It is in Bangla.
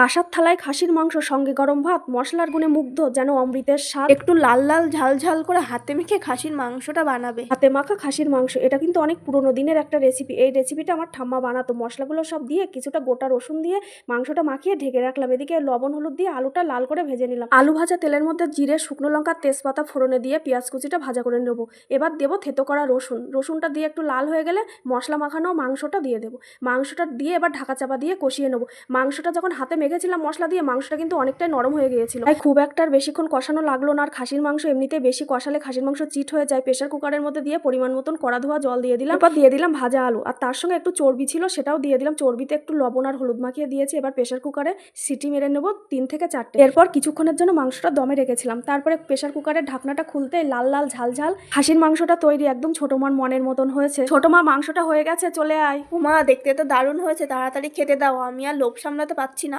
কাঁসার থালায় খাসির মাংস, সঙ্গে গরম ভাত, মশলার গুণে মুগ্ধ যেন অমৃতের স্বাদ। একটু লাল লাল ঝাল ঝাল করে হাতে মেখে খাসির মাংসটা বানাবে। হাতে মাখা খাসির মাংস, এটা কিন্তু অনেক পুরোনো দিনের একটা রেসিপি। এই রেসিপিটা আমার ঠাম্মা বানাতো। মশলাগুলো সব দিয়ে, কিছুটা গোটা রসুন দিয়ে মাংসটা মাখিয়ে ঢেকে রাখলাম। এদিকে লবণ হলুদ দিয়ে আলুটা লাল করে ভেজে নিলাম। আলু ভাজা তেলের মধ্যে জিরে, শুকনো লঙ্কা, তেজপাতা ফোড়নে দিয়ে পেঁয়াজ কুচিটা ভাজা করে নেবো। এবার দেবো থেতো করা রসুনটা দিয়ে একটু লাল হয়ে গেলে মশলা মাখানো মাংসটা দিয়ে দেবো। মাংসটা দিয়ে এবার ঢাকা চাপা দিয়ে কষিয়ে নেবো। মাংসটা যখন হাতে মেখেছিলাম মশলা দিয়ে, মাংসটা কিন্তু অনেকটাই নরম হয়ে গিয়েছিল, তাই খুব একটা আর বেশিক্ষণ কষানো লাগলো না। আর খাসির মাংস এমনিতেই বেশি কষালে খাসির মাংস চিট হয়ে যায়। প্রেশার কুকারের মধ্যে দিয়ে পরিমাণ মতন কড়া ধোয়া জল দিয়ে দিলাম। এরপর দিয়ে দিলাম ভাজা আলু, আর তার সঙ্গে একটু চর্বি ছিল সেটাও দিয়ে দিলাম। চর্বিতে একটু লবণ আর হলুদ মাখিয়ে দিয়েছি। এবার প্রেশার কুকারে সিটি মেরে নেবো 3 থেকে 4টে। এরপর কিছুক্ষণের জন্য মাংসটা দমে রেখেছিলাম। তারপরে প্রেশার কুকারের ঢাকনাটা খুলতে লাল লাল ঝাল ঝাল খাসির মাংসটা তৈরি। একদম ছোট মার মনের মতন হয়েছে। ছোট মা, মাংসটা হয়ে গেছে, চলে আয়। উমা, দেখতে তো দারুণ হয়েছে, তাড়াতাড়ি খেতে দাও, আমি আর লোভ সামলাতে পারছি না।